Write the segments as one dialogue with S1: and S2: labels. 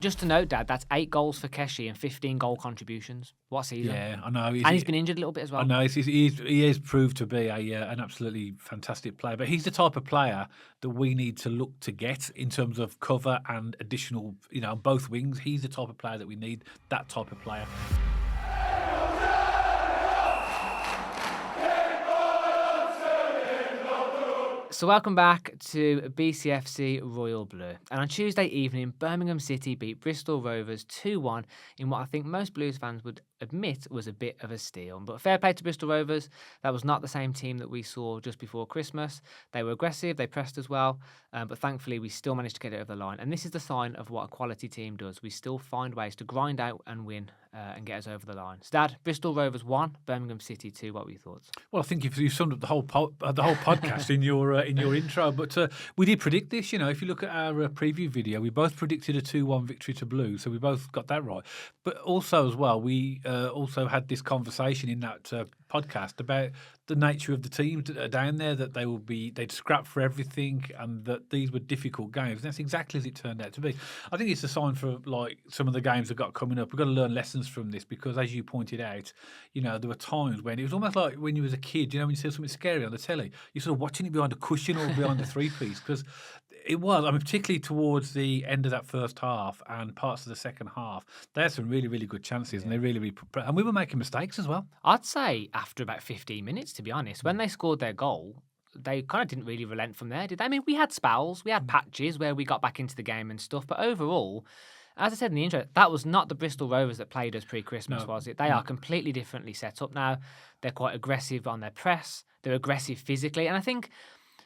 S1: Just to note, Dad, that's 8 goals for Keshi and 15 goal contributions. What season?
S2: Yeah, I know.
S1: And he's been injured a little bit as well.
S2: I know. He has proved to be an absolutely fantastic player. But he's the type of player that we need to look to get in terms of cover and additional, on both wings. He's the type of player that we need, that type of player.
S1: So welcome back to BCFC Royal Blue. And on Tuesday evening, Birmingham City beat Bristol Rovers 2-1 in what I think most Blues fans would admit was a bit of a steal. But fair play to Bristol Rovers. That was not the same team that we saw just before Christmas. They were aggressive, they pressed as well, but thankfully we still managed to get it over the line. And this is the sign of what a quality team does. We still find ways to grind out and win and get us over the line. So, Dad, Bristol Rovers 1, Birmingham City 2. What were your thoughts?
S2: Well, I think you summed up the whole podcast in your intro. But we did predict this. If you look at our preview video, we both predicted a 2-1 victory to Blues, so we both got that right. But also as well, we also had this conversation in that podcast about the nature of the teams that are down there, that they'd scrap for everything, and that these were difficult games. And that's exactly as it turned out to be. I think it's a sign for some of the games that got coming up. We've got to learn lessons from this, because as you pointed out, there were times when it was almost like when you was a kid, when you see something scary on the telly, you're sort of watching it behind a cushion or behind the three-piece, because it was, particularly towards the end of that first half and parts of the second half, they had some really, really good chances, and they really, and we were making mistakes as well.
S1: I'd say after about 15 minutes, to be honest, when they scored their goal, they kind of didn't really relent from there, did they? I mean, we had spells, we had patches where we got back into the game and stuff, but overall, as I said in the intro, that was not the Bristol Rovers that played us pre-Christmas, was it? They are completely differently set up now. They're quite aggressive on their press. They're aggressive physically. And I think,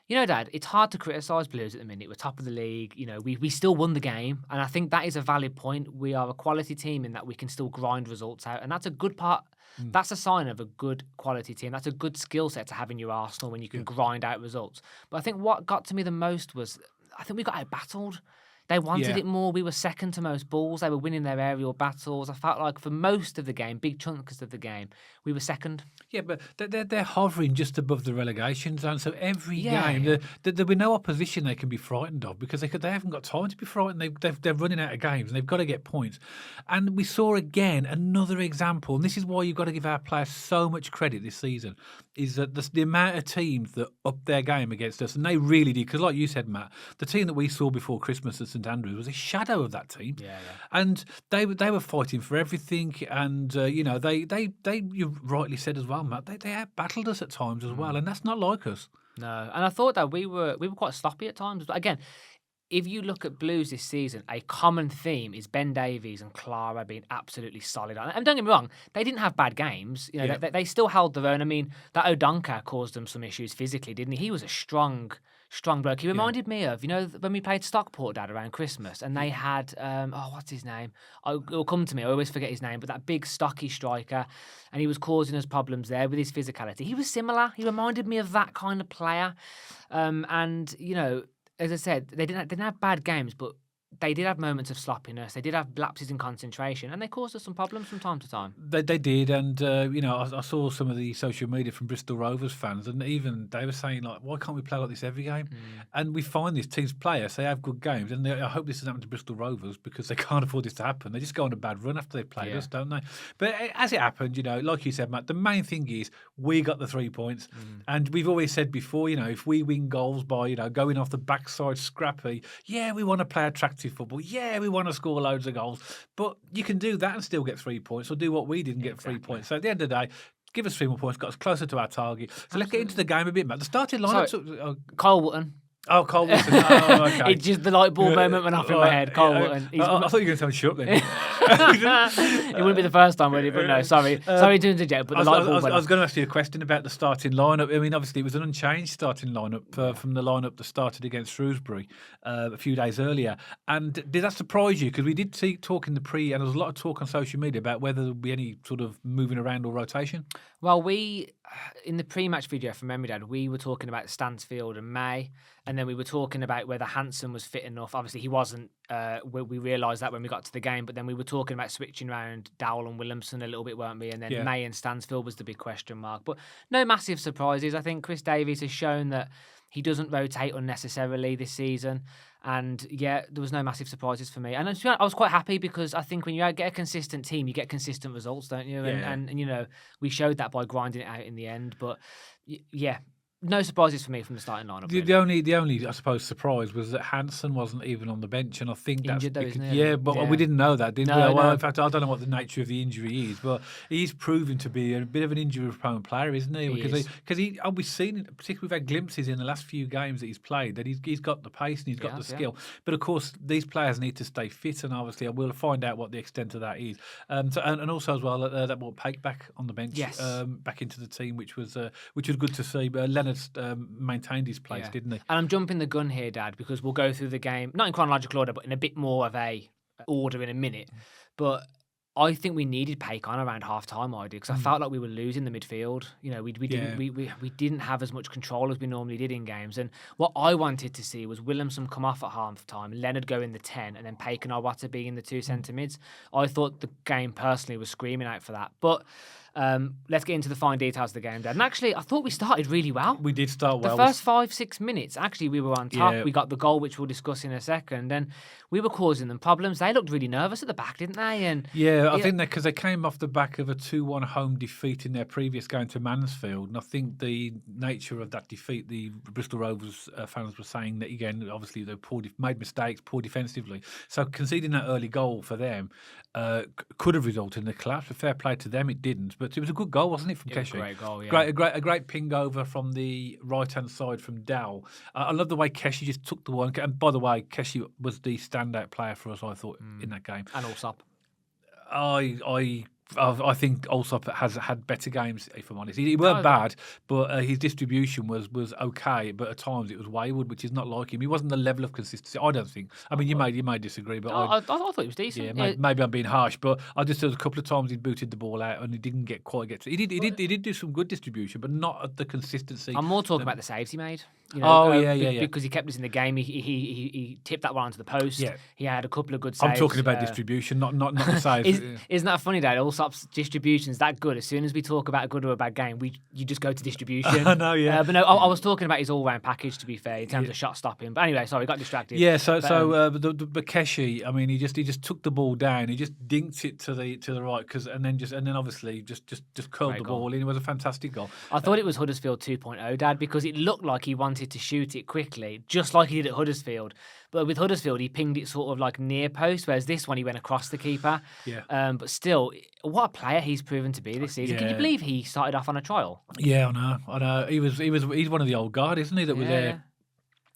S1: Dad, it's hard to criticise Blues at the minute. We're top of the league. We still won the game. And I think that is a valid point. We are a quality team in that we can still grind results out. And that's a good part. That's a sign of a good quality team. That's a good skill set to have in your arsenal when you can grind out results. But I think what got to me the most was, I think we got out-battled. They wanted it more. We were second to most balls. They were winning their aerial battles. I felt like for most of the game, big chunks of the game, we were second.
S2: Yeah, but they're hovering just above the relegation zone. So every game, there'll be no opposition they can be frightened of, because they haven't got time to be frightened. They're running out of games, and they've got to get points. And we saw again another example, and this is why you've got to give our players so much credit this season, is that the amount of teams that upped their game against us, and they really did, because like you said, Matt, the team that we saw before Christmas at St.Andrews was a shadow of that team.
S1: Yeah.
S2: And they were fighting for everything, and they you rightly said as well, Matt, they out-battled us at times as well, and that's not like us.
S1: No, and I thought that we were quite sloppy at times. But again, if you look at Blues this season, a common theme is Ben Davies and Clara being absolutely solid. And don't get me wrong, they didn't have bad games. They still held their own. I mean, that O'Donker caused them some issues physically, didn't he? He was a strong bloke. He reminded me of, when we played Stockport, Dad, around Christmas, and they had, what's his name? It'll come to me. I always forget his name, but that big, stocky striker, and he was causing us problems there with his physicality. He was similar. He reminded me of that kind of player. As I said, they didn't have bad games, but they did have moments of sloppiness. They did have lapses in concentration, and they caused us some problems from time to time.
S2: They did, and I saw some of the social media from Bristol Rovers fans, and even they were saying, like, why can't we play like this every game? And we find these teams play us, they have good games, and I hope this doesn't happen to Bristol Rovers, because they can't afford this to happen. They just go on a bad run after they've played us, don't they? But as it happened, like you said, Matt, the main thing is we got the 3 points, and we've always said before, if we win goals by going off the backside scrappy, we want to play attractive football. Yeah, we want to score loads of goals, but you can do that and still get 3 points, or do what we did and get 3 points. So at the end of the day, give us 3 more points, got us closer to our target. So let's get into the game a bit, Matt. The starting lineup.
S1: Kyle Wootton.
S2: Oh, Cole Wilson. Oh, okay.
S1: It just, the light bulb moment went off in my head. Cole Wootton.
S2: I thought you were going to tell me shut then.
S1: It wouldn't be the first time, would it? But no, sorry to interject. But the light bulb
S2: I was going to ask you a question about the starting lineup. I mean, obviously, it was an unchanged starting lineup from the lineup that started against Shrewsbury a few days earlier. And did that surprise you? Because we did see talk in the pre, and there was a lot of talk on social media about whether there would be any sort of moving around or rotation.
S1: Well, in the pre-match video from Memory Dad, we were talking about Stansfield and May, and then we were talking about whether Hansen was fit enough. Obviously, he wasn't. We realised that when we got to the game, but then we were talking about switching around Dowell and Williamson a little bit, weren't we? And then May and Stansfield was the big question mark. But no massive surprises. I think Chris Davies has shown that he doesn't rotate unnecessarily this season. And yeah, there was no massive surprises for me. And to be honest, I was quite happy because I think when you get a consistent team, you get consistent results, don't you? And you know, we showed that by grinding it out in the end. But yeah, no surprises for me from the starting lineup.
S2: The only I suppose surprise was that Hansen wasn't even on the bench, and I think that's
S1: Injured though,
S2: because,
S1: isn't he?
S2: but we didn't know that, did we?
S1: No,
S2: Well,
S1: no.
S2: in fact, I don't know what the nature of the injury is, but he's proven to be a bit of an injury-prone player, isn't he? Because we've seen it, particularly we've had glimpses in the last few games that he's played that he's got the pace and he's got the skill. But of course, these players need to stay fit, and obviously, we'll find out what the extent of that is. And also as well that brought Pake back on the bench, back into the team, which was good to see. But Leonard's maintained his place, didn't he?
S1: And I'm jumping the gun here, Dad, because we'll go through the game, not in chronological order, but in a bit more of a order in a minute. But I think we needed Pake on around half time, I did, because I felt like we were losing the midfield. You know, we didn't have as much control as we normally did in games. And what I wanted to see was Williamson come off at half time, Leonard go in the 10, and then Pake and Iwata being the two centre mids. I thought the game personally was screaming out for that. But let's get into the fine details of the game, Dad. And actually, I thought we started really well.
S2: We did start well.
S1: The first 5-6 minutes, actually, we were on top. Yeah. We got the goal, which we'll discuss in a second, and we were causing them problems. They looked really nervous at the back, didn't they? And
S2: I think that because they came off the back of a 2-1 home defeat in their previous game to Mansfield, and I think the nature of that defeat, the Bristol Rovers fans were saying that again. Obviously, they made mistakes, poor defensively. So conceding that early goal for them could have resulted in a collapse. But fair play to them, it didn't. But it was a good goal, wasn't it, from Keshi?
S1: Great goal, yeah.
S2: A great ping over from the right-hand side from Dow. I love the way Keshi just took the one. And by the way, Keshi was the standout player for us, I thought, in that game.
S1: And Allsop.
S2: I think Allsop has had better games, if I'm honest. He weren't bad, but his distribution was okay. But at times it was wayward, which is not like him. He wasn't the level of consistency. I don't think. I mean, you may disagree, but
S1: I thought it was decent.
S2: Yeah, maybe I'm being harsh, but I just there was a couple of times he booted the ball out and he didn't quite get to. He did do some good distribution, but not at the consistency.
S1: I'm more talking about the saves he made. You know, because he kept us in the game. He tipped that one onto the post. Yeah. He had a couple of good saves.
S2: I'm talking about distribution, not the saves.
S1: Isn't that funny, Dad? Allsop's distribution's that good. As soon as we talk about a good or a bad game, you just go to distribution.
S2: I know, yeah.
S1: But no, I was talking about his all-round package, to be fair, in terms of shot stopping. But anyway, sorry, got distracted.
S2: Yeah, but Keshi, I mean, he just took the ball down. He just dinked it to the right, and then obviously just curled the ball in. It was a fantastic goal.
S1: I thought it was Huddersfield 2.0, Dad, because it looked like he wanted to shoot it quickly, just like he did at Huddersfield. But with Huddersfield, he pinged it sort of like near post, whereas this one he went across the keeper.
S2: Yeah.
S1: But still, what a player he's proven to be this season. Can you believe he started off on a trial?
S2: Yeah, I know. He's one of the old guard, isn't he? That was there.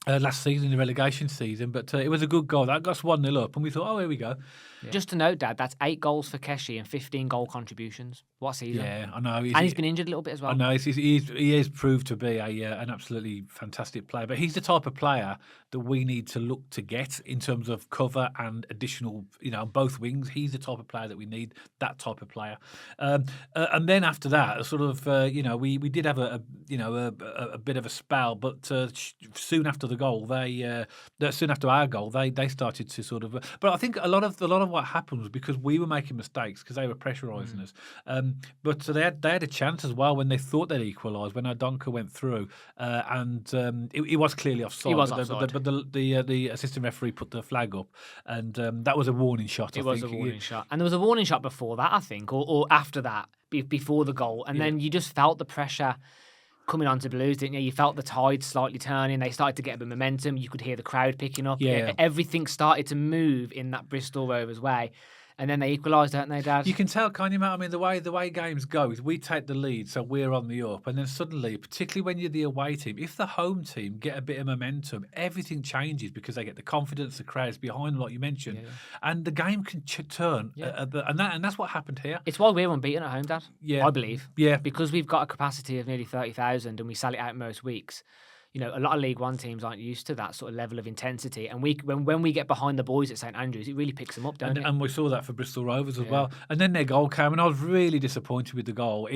S2: Last season, the relegation season, but it was a good goal. That got us 1-0 up, and we thought, here we go.
S1: Yeah. Just to note, Dad, that's 8 goals for Keshi and 15 goal contributions. What season?
S2: Yeah, I know.
S1: He's been injured a little bit as well.
S2: I know. He is proved to be an absolutely fantastic player, but he's the type of player that we need to look to get in terms of cover and additional, both wings. He's the type of player that we need, that type of player. And then after that, sort of, we did have a bit of a spell, but soon after the goal, soon after our goal, they started to sort of. But I think a lot of what happened was because we were making mistakes because they were pressurising us. But they had a chance as well when they thought they'd equalised when Odonka went through, and he was clearly offside.
S1: He was offside.
S2: But the assistant referee put the flag up, and that was a warning shot.
S1: It was a warning shot, and there was a warning shot before that, I think, or after that, before the goal, and then you just felt the pressure coming onto Blues, didn't you? You felt the tide slightly turning. They started to get a bit of momentum. You could hear the crowd picking up.
S2: Yeah.
S1: Everything started to move in that Bristol Rovers way. And then they equalised, don't they, Dad?
S2: You can tell, can't you, Matt? I mean, the way games go is we take the lead, so we're on the up, and then suddenly, particularly when you're the away team, if the home team get a bit of momentum, everything changes because they get the confidence, the crowds behind them, like you mentioned, and the game can turn. And that's what happened here.
S1: It's why we're unbeaten at home, Dad.
S2: Yeah,
S1: I believe.
S2: Yeah,
S1: because we've got a capacity of nearly 30,000, and we sell it out most weeks. A lot of League One teams aren't used to that sort of level of intensity. And when we get behind the boys at St.Andrews, it really picks them up, doesn't it?
S2: And we saw that for Bristol Rovers as well. And then their goal came, and I was really disappointed with the goal.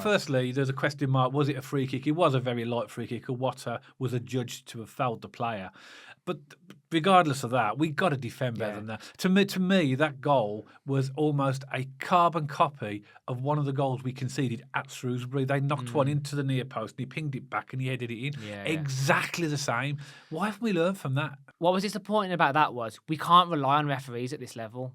S2: Firstly, there's a question mark. Was it a free kick? It was a very light free kick. Iwata was adjudged to have fouled the player. But regardless of that, we got to defend better than that. To me, that goal was almost a carbon copy of one of the goals we conceded at Shrewsbury. They knocked one into the near post, and he pinged it back, and he headed it in. Exactly the same. Why haven't we learned from that?
S1: What was disappointing about that was we can't rely on referees at this level.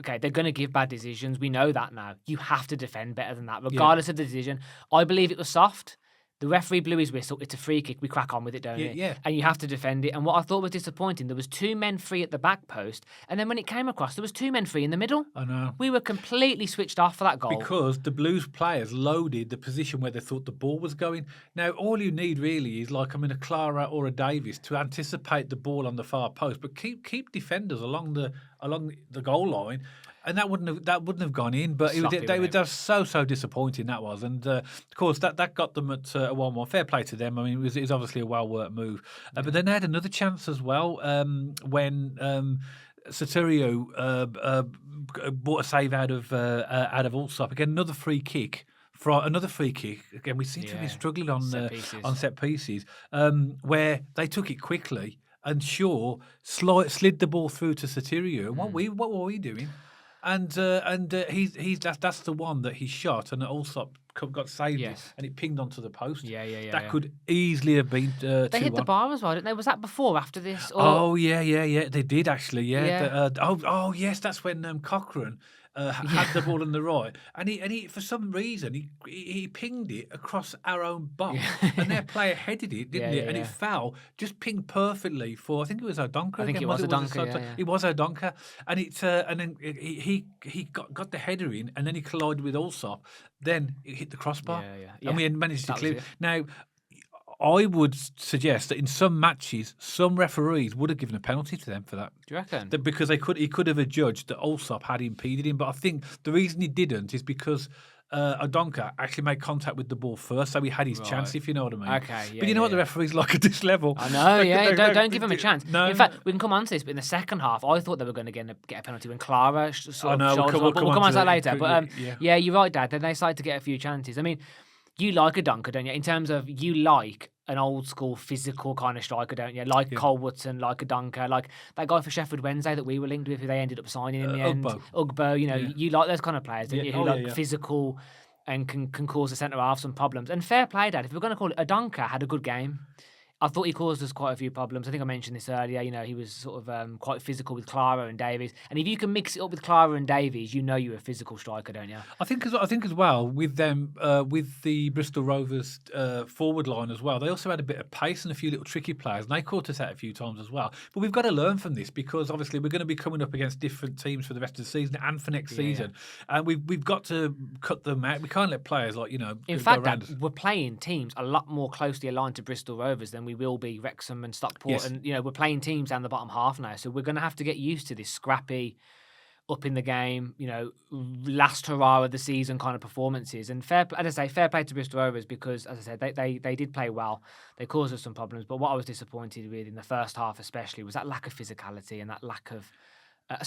S1: Okay, they're going to give bad decisions. We know that now. You have to defend better than that, regardless of the decision. I believe it was soft. The referee blew his whistle. It's a free kick. We crack on with it, don't we?
S2: Yeah.
S1: And you have to defend it. And what I thought was disappointing, there was 2 men free at the back post, and then when it came across, there was 2 men free in the middle.
S2: I know.
S1: We were completely switched off for that goal.
S2: Because the Blues players loaded the position where they thought the ball was going. Now, all you need really is like a Clara or a Davis to anticipate the ball on the far post, but keep defenders along the goal line. And that wouldn't have gone in, but they were just so disappointing, that was. And of course that got them at a 1-1. Fair play to them. I mean, it was obviously a well worked move. But then they had another chance as well when Soterio brought a save out of Allsop. Again, another free kick. Again, we seem to be struggling on set pieces where they took it quickly and Shaw slid the ball through to Soterio. And what were we doing? And that's the one that he shot, and Allsop got saved and it pinged onto the post. That could easily have been.
S1: They hit the bar as well, didn't they? Was that before, after this? Or...
S2: Oh yeah. They did actually. Yeah. Yes, that's when Cochrane had the ball on the right, and he for some reason he pinged it across our own box, and their player headed it, didn't it? And it fell, just pinged perfectly for I think it was O'Donker.
S1: I think it was O'Donker.
S2: It was O'Donker, and then he got the header in, and then he collided with Allsop. Then it hit the crossbar, and we managed to clear. Now, I would suggest that in some matches, some referees would have given a penalty to them for that.
S1: Do you reckon?
S2: Because he could have adjudged that Allsop had impeded him. But I think the reason he didn't is because O'Donker actually made contact with the ball first, so he had his chance, if you know what I mean.
S1: Okay,
S2: but you know what the referee's like at this level?
S1: I know, don't give him a chance. No. In fact, we can come on to this, but in the second half, I thought they were going to get a penalty when Clara sort of showed up. We'll come on to that later. But yeah, you're right, Dad. Then they started to get a few chances. I mean, you like O'Donker, don't you? In terms of you like an old school physical kind of striker, don't you? Like Cole Woodson, like O'Donker, like that guy for Sheffield Wednesday that we were linked with, who they ended up signing in the end. Ugbo, you like those kind of players, don't you? Who physical and can cause the centre half some problems. And fair play, Dad. If we're going to call it, O'Donker had a good game. I thought he caused us quite a few problems. I think I mentioned this earlier. He was sort of quite physical with Clara and Davies. And if you can mix it up with Clara and Davies, you know you're a physical striker, don't you?
S2: I think as well with them, with the Bristol Rovers forward line as well. They also had a bit of pace and a few little tricky players, and they caught us out a few times as well. But we've got to learn from this because obviously we're going to be coming up against different teams for the rest of the season and for next season, and we've got to cut them out. We can't let players
S1: In fact, Dad, we're playing teams a lot more closely aligned to Bristol Rovers than we will be Wrexham and Stockport, and we're playing teams down the bottom half now, so we're going to have to get used to this scrappy, up in the game, last hurrah of the season kind of performances. And fair play to Bristol Rovers because, as I said, they did play well. They caused us some problems, but what I was disappointed with in the first half, especially, was that lack of physicality and that lack of.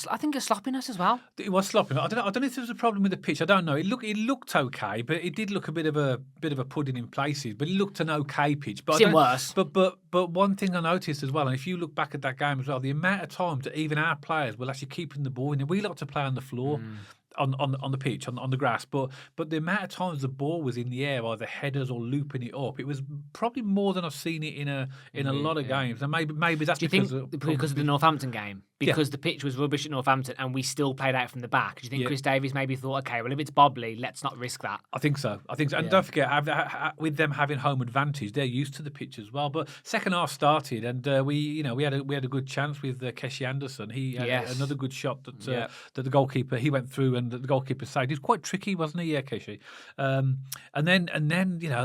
S1: I think it's sloppiness as well.
S2: It was sloppiness. I don't know if there was a problem with the pitch. I don't know. It looked okay, but it did look a bit of a pudding in places. But it looked an okay pitch. But
S1: it's worse.
S2: But one thing I noticed as well, and if you look back at that game as well, the amount of times that even our players were actually keeping the ball in. We like to play on the floor. On the pitch, on the grass, but the amount of times the ball was in the air, either headers or looping it up, it was probably more than I've seen it in a lot of games. And maybe that's because of
S1: the Northampton game, because the pitch was rubbish at Northampton and we still played out from the back. Do you think Chris Davies maybe thought, okay, well if it's bobbly, let's not risk that?
S2: I think so. And don't forget, with them having home advantage, they're used to the pitch as well. But second half started, and we had a good chance with Keshi Anderson. He had another good shot that the goalkeeper he went through. And the goalkeeper saved. He was quite tricky, wasn't he? Yeah, Keshi. And then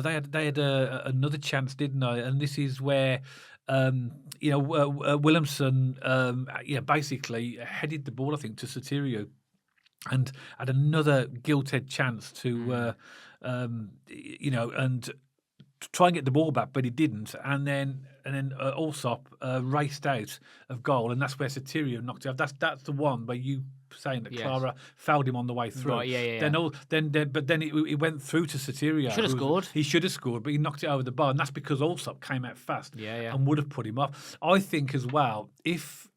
S2: they had another chance, didn't they? And this is where Williamson basically headed the ball, I think, to Soterio, and had another gilt-edged chance to and to try and get the ball back, but he didn't. And then Allsop raced out of goal, and that's where Soterio knocked it off. That's the one where you saying that
S1: Yes.
S2: Clara fouled him on the way through.
S1: Right, yeah.
S2: Then it went through to Sotirio.
S1: Should have scored.
S2: He should have scored, but he knocked it over the bar, and that's because Allsop came out fast
S1: Yeah.
S2: and would have put him off. I think as well, if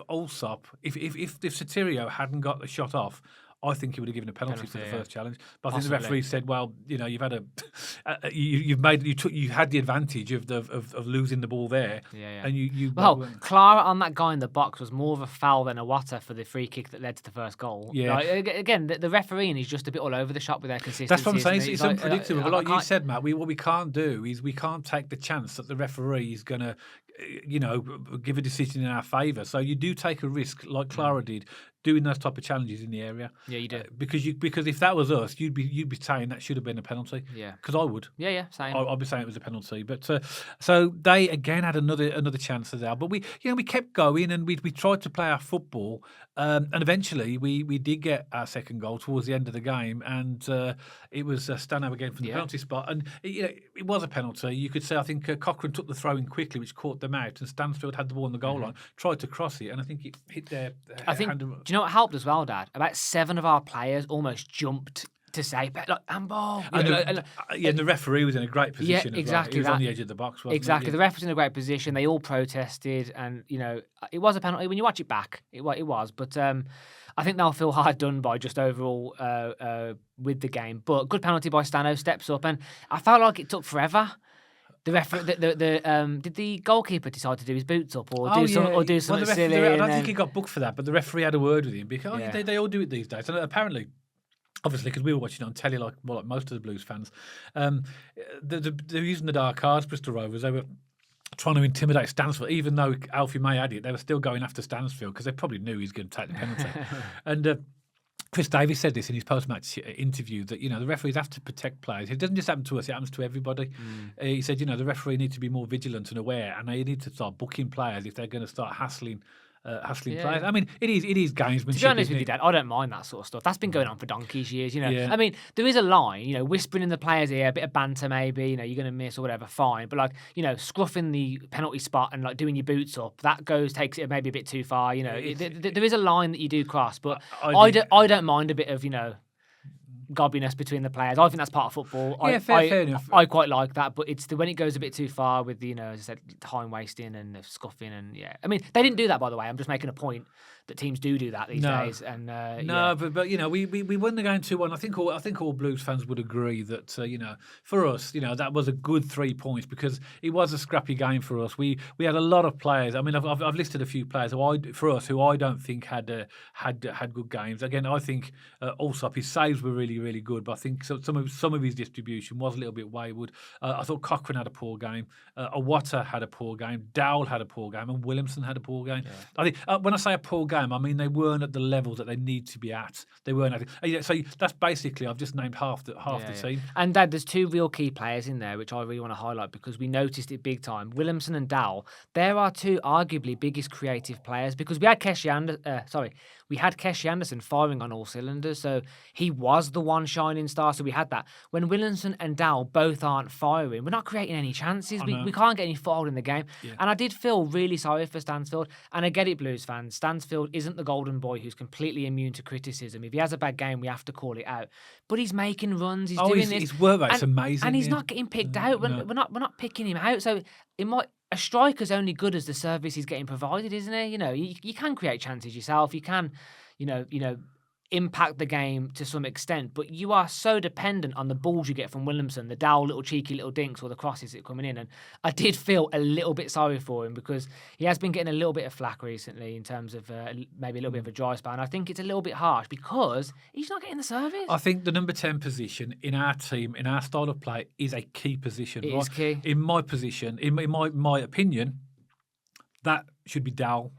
S2: Allsop, if Sotirio hadn't got the shot off, I think he would have given a penalty for the first challenge. But I think the referee said, "Well, you've had you had the advantage of losing the ball there, and you."
S1: Well, Clara on that guy in the box was more of a foul than a Wata for the free kick that led to the first goal.
S2: Yeah.
S1: Again, the refereeing is just a bit all over the shop with their consistency.
S2: That's what I'm saying.
S1: Isn't it?
S2: It's unpredictable. But like you said, Matt, what we can't do is we can't take the chance that the referee is going to, give a decision in our favour. So you do take a risk, like Clara did, doing those type of challenges in the area.
S1: Yeah, you do.
S2: Because if that was us, you'd be saying that should have been a penalty.
S1: Yeah.
S2: Because I would.
S1: Yeah, same.
S2: I'd be saying it was a penalty. But so they again had another chance as well. But we kept going and we tried to play our football. And eventually we did get our second goal towards the end of the game, and it was Stanhope again from the penalty spot. And it was a penalty. You could say I think Cochrane took the throw in quickly, which caught them out, and Stansfield had the ball on the goal line, tried to cross it, and I think it hit their hand.
S1: Do you know what helped as well, Dad? About 7 of our players almost jumped to say, handball.
S2: And the referee was in a great position.
S1: Yeah, exactly.
S2: He was on the edge of the box, wasn't
S1: exactly.
S2: he?
S1: The ref was in a great position. They all protested, and it was a penalty. When you watch it back, it was. But I think they'll feel hard done by just overall with the game. But good penalty by Stano, steps up, and I felt like it took forever. The referee, did the goalkeeper decide to do his boots up or do something silly?
S2: I don't think he got booked for that, but the referee had a word with him because they all do it these days. And apparently, obviously, because we were watching it on telly like most of the Blues fans, they're using the dark cards, Bristol Rovers. They were trying to intimidate Stansfield, even though Alfie May had it. They were still going after Stansfield because they probably knew he was going to take the penalty. And Chris Davies said this in his post-match interview that the referees have to protect players. It doesn't just happen to us; it happens to everybody. He said, the referee needs to be more vigilant and aware, and they need to start booking players if they're going to start hassling players. I mean, it is gamesmanship.
S1: To be honest with you, Dad, I don't mind that sort of stuff. That's been going on for donkey's years. I mean, there is a line. Whispering in the players' ear, a bit of banter, maybe. You're going to miss or whatever. Fine, but scruffing the penalty spot and doing your boots up, that takes it maybe a bit too far. There is a line that you do cross, but I don't mind a bit of gobbiness between the players. I think that's part of football.
S2: Fair enough.
S1: I quite like that, but it's when it goes a bit too far with the, as I said, time wasting and the scuffing and I mean, they didn't do that, by the way. I'm just making a point that teams do that these days. And
S2: but we won the game 2-1. I think all Blues fans would agree that for us, that was a good 3 points because it was a scrappy game for us. We had a lot of players. I mean, I've listed a few players who I don't think had good games. Again, I think Allsop, his saves were really, really good, but I think some of his distribution was a little bit wayward. I thought Cochrane had a poor game. Awata had a poor game. Dowell had a poor game, and Williamson had a poor game. I think when I say a poor game, I mean they weren't at the levels that they need to be at. They weren't. So that's basically I've just named half the team.
S1: And Dad, there's 2 real key players in there which I really want to highlight because we noticed it big time. Williamson and Dowell. There are 2 arguably biggest creative players because we had Keshi Anderson firing on all cylinders, so he was the one shining star. So we had that. When Williamson and Dowell both aren't firing, we're not creating any chances. We can't get any foothold in the game. Yeah. And I did feel really sorry for Stansfield. And I get it, Blues fans. Stansfield isn't the golden boy who's completely immune to criticism. If he has a bad game, we have to call it out. But he's making runs. He's doing this.
S2: His work rate's amazing,
S1: and he's not getting picked out. We're not picking him out. So a striker's only good as the service he's getting provided, isn't he? You can create chances yourself. You can, impact the game to some extent, but you are so dependent on the balls you get from Williamson, the Dowell little cheeky little dinks or the crosses that are coming in. And I did feel a little bit sorry for him because he has been getting a little bit of flack recently in terms of maybe a little bit of a dry spell. And I think it's a little bit harsh because he's not getting the service.
S2: I think the number 10 position in our team, in our style of play, is a key position.
S1: It is key.
S2: In my position, in my opinion, that should be Dowell.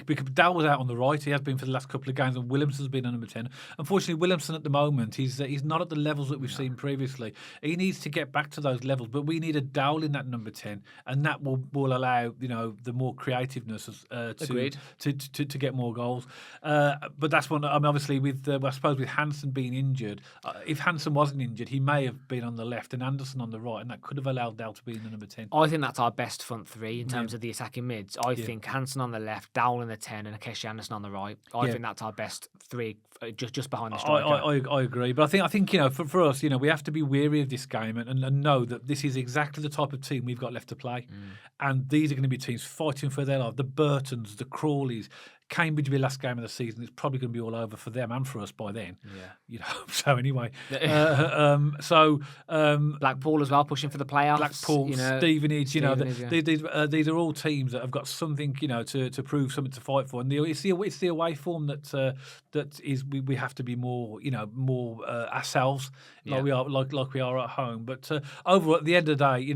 S2: Because Dowell was out on the right. He has been for the last couple of games, and Williamson's been a number 10. Unfortunately, Williamson at the moment, he's not at the levels that we've seen previously. He needs to get back to those levels, but we need a Dowell in that number 10, and that will allow the more creativeness to get more goals. But that's one. I mean, obviously, I suppose with Hansen being injured, if Hansen wasn't injured, he may have been on the left and Anderson on the right, and that could have allowed Dowell to be in the number 10.
S1: I think that's our best front three in terms of the attacking mids. I think Hansen on the left, Dowell in the 10, and Keshi Anderson on the right. I
S2: Yeah.
S1: think that's our best three, just behind the
S2: I,
S1: striker.
S2: I agree, but I think for us, we have to be wary of this game and know that this is exactly the type of team we've got left to play, and these are going to be teams fighting for their life. The Burtons, the Crawleys, Cambridge will be last game of the season. It's probably going to be all over for them and for us by then.
S1: Yeah.
S2: So anyway,
S1: Blackpool as well, pushing for the playoffs.
S2: Blackpool, Stevenage,
S1: Stevenage,
S2: these are all teams that have got something, to prove, something to fight for. And it's the away form that is we have to be more, more ourselves, like we are at home. But overall, at the end of the day,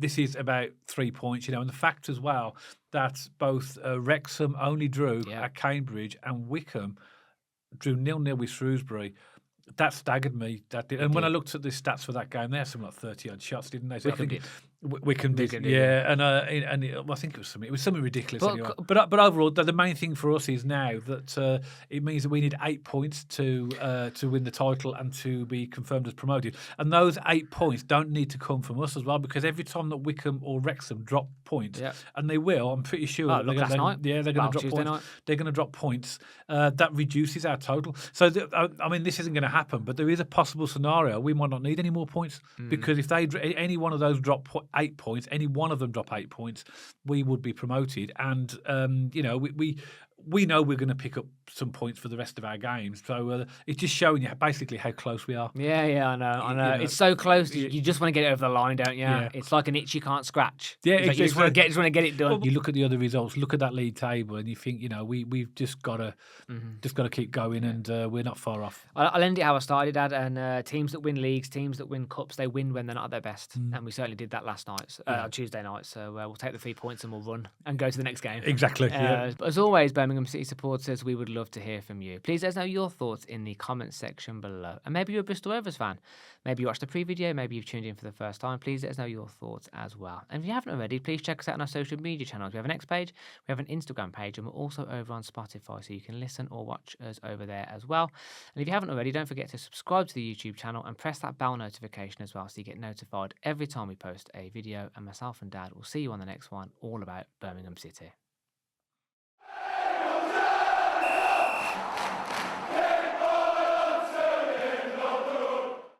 S2: this is about 3 points, and the fact as well that both Wrexham only drew at Cambridge and Wycombe drew 0-0 with Shrewsbury. That staggered me. That did. And when I looked at the stats for that game, they had something like 30-odd shots, didn't they? So Wycombe did. And I think it was something ridiculous. Anyway. But overall, the main thing for us is now that it means that we need 8 points to win the title and to be confirmed as promoted. And those 8 points don't need to come from us as well, because every time that Wycombe or Wrexham drop points, and they will, I'm pretty sure.
S1: They're going to drop
S2: points.
S1: Night.
S2: They're going to drop points. That reduces our total. So this isn't going to happen, but there is a possible scenario we might not need any more points, because if any one of those drop 8 points, any one of them drop 8 points, we would be promoted. And we know we're going to pick up some points for the rest of our games. So it's just showing you basically how close we are.
S1: Yeah, I know. It's so close. You just want to get it over the line, don't you? Yeah. It's like an itch you can't scratch.
S2: Yeah,
S1: exactly. You just want to get it done.
S2: You look at the other results, look at that league table, and you think, we've just got to keep going, and we're not far off.
S1: I'll end it how I started, Dad. And teams that win leagues, teams that win cups, they win when they're not at their best. And we certainly did that last night, Tuesday night. So we'll take the 3 points and we'll run and go to the next game.
S2: Exactly.
S1: But as always, Birmingham City supporters, we would love to hear from you. Please let us know your thoughts in the comments section below. And maybe you're a Bristol Rovers fan. Maybe you watched the pre-video. Maybe you've tuned in for the first time. Please let us know your thoughts as well. And if you haven't already, please check us out on our social media channels. We have an X page, we have an Instagram page, and we're also over on Spotify, so you can listen or watch us over there as well. And if you haven't already, don't forget to subscribe to the YouTube channel and press that bell notification as well, so you get notified every time we post a video. And myself and Dad will see you on the next one, all about Birmingham City.